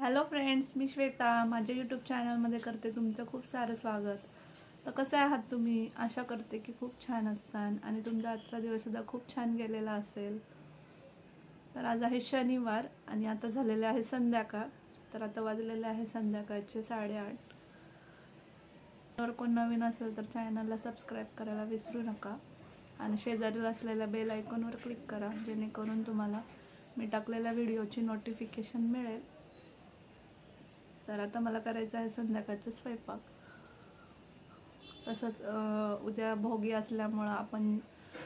Hello friends, मी श्वेता माझ्या YouTube चॅनलमध्ये करते तुमचं खूप सारं स्वागत. तर कसं आहात तुम्ही? आशा करते की खूप छान असतात आणि तुमचा आजचा दिवससुद्धा खूप छान गेलेला असेल. तर आज आहे शनिवार आणि आता झालेले आहे संध्याकाळ. तर आता वाजलेले आहे संध्याकाळचे 8:30. जर कोण नवीन असेल तर चॅनलला सबस्क्राईब करायला विसरू नका आणि शेजारील असलेल्या बेल आयकॉनवर क्लिक करा, जेणेकरून तुम्हाला मी टाकलेल्या व्हिडिओची नोटिफिकेशन मिळेल. तर आता मला करायचं आहे संध्याकाळचा स्वयंपाक. तसंच उद्या भोगी असल्यामुळं आपण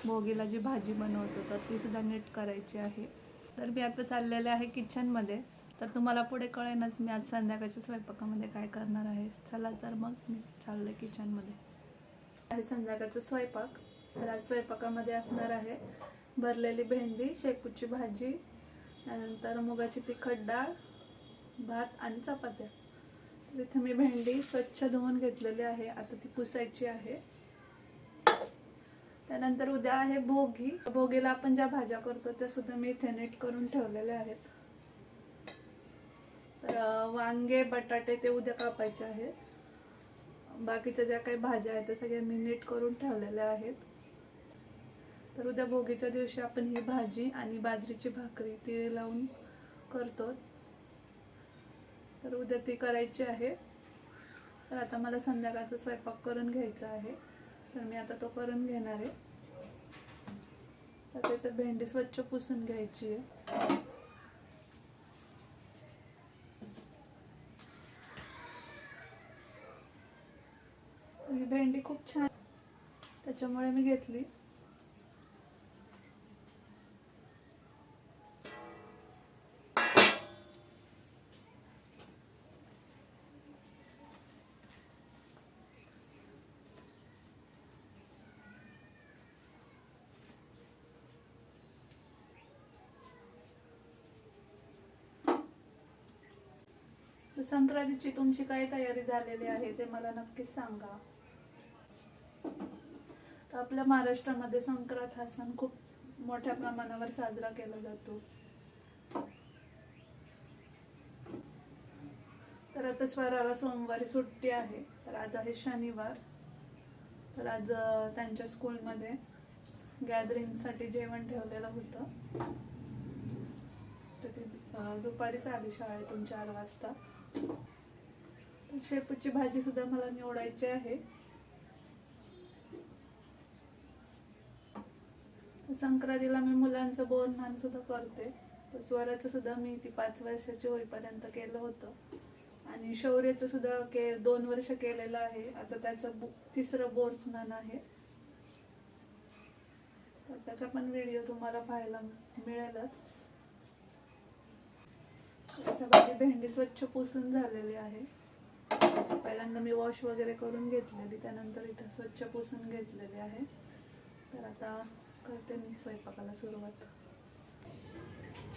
भोगीला जी भाजी बनवतो तर ती सुद्धा नीट करायची आहे. तर मी आता चाललेले आहे किचनमध्ये. तर तुम्हाला पुढे कळेनच मी आज संध्याकाळच्या स्वयंपाकामध्ये काय करणार आहे. चला तर मग मी चालले किचनमध्ये. आहे संध्याकाळचा स्वयंपाक. तर आज स्वयंपाकामध्ये असणार आहे भरलेली भेंडी, शेपूची भाजी, त्यानंतर मुगाची तिखट डाळ, भात आणि चपात्या. इथे मी भेंडी स्वच्छ धुवून घेतलेली आहे. आता ती पुसायची आहे. त्यानंतर उद्या आहे भोगी. भोगीला आपण ज्या भाज्या करतो त्या सुद्धा मी इथे नीट करून ठेवलेल्या आहेत. तर वांगे, बटाटे ते उद्या कापायचे आहेत. बाकीच्या ज्या काही भाज्या आहेत त्या सगळ्या मी नीट करून ठेवलेल्या आहेत. तर उद्या भोगीच्या दिवशी आपण ही भाजी आणि बाजरीची भाकरी तीळ लावून करतो. तर उद्या ती करायची आहे. तर आता मला संध्याकाळचा स्वयंपाक करून घ्यायचा आहे. तर मी आता तो करून घेणार आहे. तर इथे भेंडी स्वच्छ पुसून घ्यायची आहे. ही भेंडी खूप छान त्याच्यामुळे मी घेतली. संक्रांतीची तुमची काय तयारी झालेली आहे ते मला नक्कीच सांगा. तर आपल्या महाराष्ट्रामध्ये संक्रांत हा सण खूप मोठ्या प्रमाणावर साजरा केला जातो. तर आता स्वराला सोमवारी सुट्टी आहे. तर आज आहे शनिवार. तर आज त्यांच्या स्कूलमध्ये गॅदरिंगसाठी जेवण ठेवलेलं होतं. तर ती दुपारीच आली शाळेतून 4 वाजता. शेपूची भाजी सुद्धा मला निवडायची आहे. संक्रांतीला मी मुलांचं बोरन्हाण सुद्धा करते. तर स्वराचं सुद्धा मी ती 5 वर्षाची होईपर्यंत केलं होतं आणि शौर्याचं सुद्धा 2 वर्ष केलेलं आहे. आता त्याचं 3रं बोरन्हाण आहे. तर त्याचा पण व्हिडिओ तुम्हाला पाहायला मिळेलच. माझी भेंडी स्वच्छ पुसून झालेली आहे. पहिल्यांदा मी वॉश वगैरे करून घेतलेली, त्यानंतर इथं स्वच्छ पुसून घेतलेली आहे. तर आता करते मी स्वयंपाकाला सुरुवात.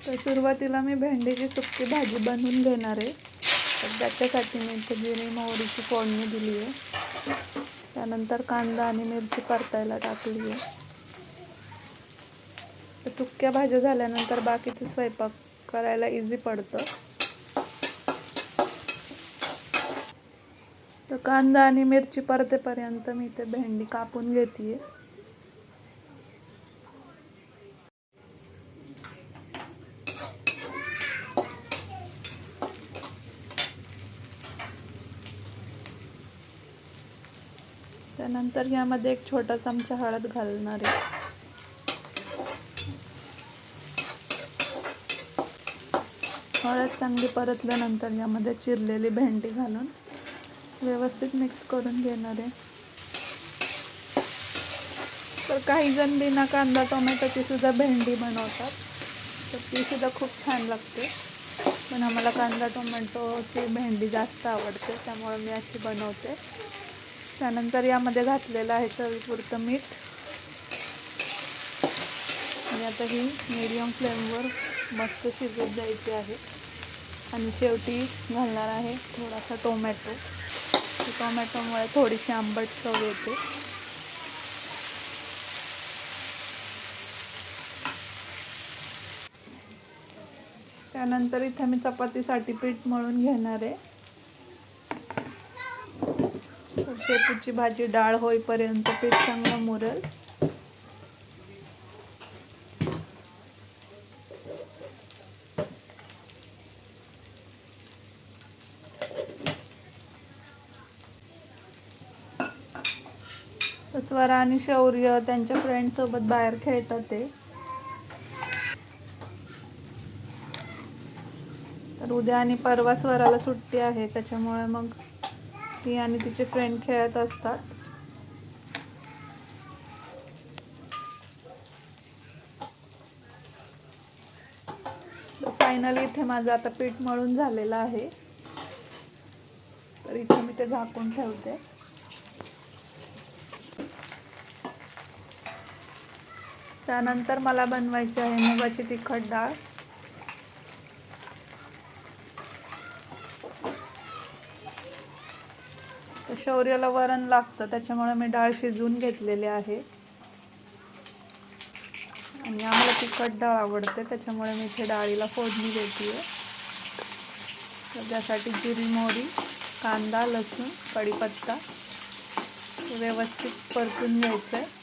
तर सुरुवातीला मी भेंडीची सुक्की भाजी बनवून घेणार आहे. तर त्याच्यासाठी मी इथे जिरे मोहरीची फोडणी दिली आहे. त्यानंतर कांदा आणि मिरची परतायला टाकली आहे. तर सुक्या भाज्या झाल्यानंतर बाकीचं स्वयंपाक करायला इझी पडतं. तर कांदा आणि मिरची परतेपर्यंत मी इथे भेंडी कापून घेते. त्यानंतर यामध्ये 1 छोटा चमचा हळद घालणार आहे. हळद चांगली परतल्यानंतर यामध्ये चिरलेली भेंडी घालून व्यवस्थित मिक्स करून घेणार आहे. तर काही जण बिना कांदा टोमॅटोची सुद्धा भेंडी बनवतात. तर ती सुद्धा खूप छान लागते. पण आम्हाला कांदा टोमॅटोची भेंडी जास्त आवडते, त्यामुळे मी अशी बनवते. त्यानंतर यामध्ये घातलेलं आहे चवीपुरतं मीठ आणि आता ही मीडियम फ्लेमवर मस्त शिजत द्यायची आहे. आणि शेवटी घालणार आहे थोडासा टोमॅटो. टोमॅटोमुळे थोडीशी आंबट चव येते. त्यानंतर इथे मी चपातीसाठी पीठ मळून घेणार आहे. शेपूची भाजी डाळ होईपर्यंत पीठ चांगलं मुरेल. स्वरा आणि शौर्य त्यांच्या फ्रेंड सोबत बाहेर खेळतात ते. तर उद्या आणि परवा स्वराला सुट्टी आहे, त्याच्यामुळे मग ती आणि तिचे फ्रेंड खेळत असतात. तर फायनली इथे माझं आता पीठ मळून झालेलं आहे. तर इथे मी ते झाकून ठेवते. त्यानंतर मला बनवायची आहे मुगाची तिखट डाळ. तर शौर्याला वरण लागतं, त्याच्यामुळे मी डाळ शिजवून घेतलेली आहे. आणि आम्हाला तिखट डाळ आवडते, त्याच्यामुळे मी इथे डाळीला फोडणी देते. तर त्यासाठी जिरी, मोहरी, कांदा, लसूण, कढीपत्ता व्यवस्थित परतून घ्यायचं आहे.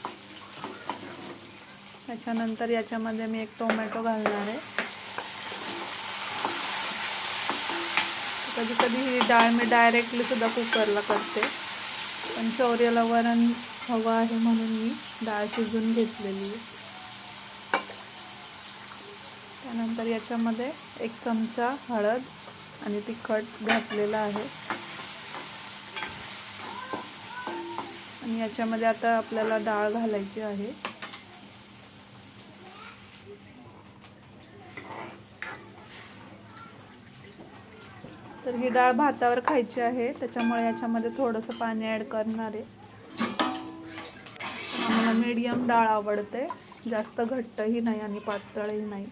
त्याच्यानंतर याच्यामध्ये मी एक टोमॅटो घालणार आहे. कधी कधी ही डाळ मी डायरेक्टली सुद्धा कुकरला करते, पण शौर्याला वरण हवं आहे म्हणून मी डाळ शिजवून घेतलेली आहे. त्यानंतर याच्यामध्ये 1 चमचा हळद आणि तिखट घातलेलं आहे. आणि याच्यामध्ये आता आपल्याला डाळ घालायची आहे. तर ही डाळ भातावर खायची आहे, त्याच्यामुळे याच्यामध्ये थोडंसं पाणी ॲड करणार आहे. आम्हाला मीडियम डाळ आवडते, जास्त घट्टही नाही आणि पातळही नाही.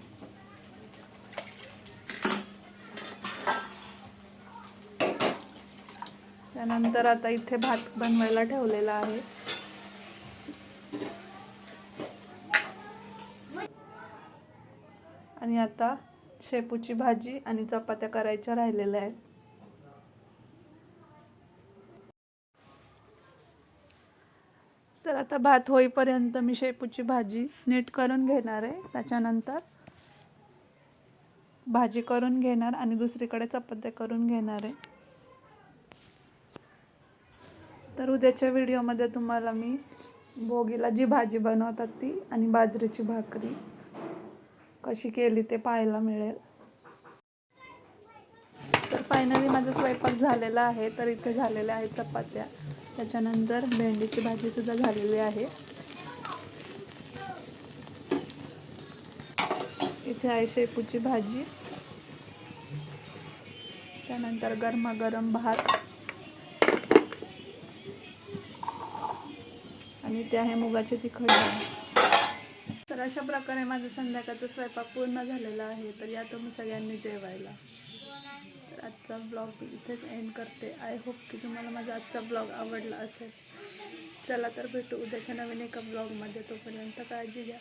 त्यानंतर आता इथे भात बनवायला ठेवलेला आहे. आणि आता शेपूची भाजी आणि चपात्या करायच्या राहिलेल्या आहेत. तर आता भात होईपर्यंत मी शेपूची भाजी नीट करून घेणार आहे. त्याच्यानंतर भाजी करून घेणार आणि दुसरीकडे चपात्या करून घेणार आहे. तर उद्याच्या व्हिडिओमध्ये तुम्हाला मी भोगीला जी भाजी बनवतात ती आणि बाजरीची भाकरी कशी केली ते पाहायला मिळेल. तर फायनली माझा स्वयंपाक झालेला आहे. तर इथे झालेल्या आहेत चपात्या, त्याच्यानंतर भेंडीची भाजी सुद्धा झालेली आहे. इथे आहे शेपूची भाजी, त्यानंतर गरमागरम भात आणि ते आहे मुगाची तिखट डाळ. तर अशा प्रकारे माझं संध्याकाळचा स्वयंपाक पूर्ण झालेला आहे. तर या तुम्ही सगळ्यांनी जेवायला. तर आजचा ब्लॉग इथेच एंड करते. आय होप की तुम्हाला माझा आजचा ब्लॉग आवडला असेल. चला तर भेटू उद्याच्या नवीन एका ब्लॉगमध्ये. तोपर्यंत काळजी घ्या.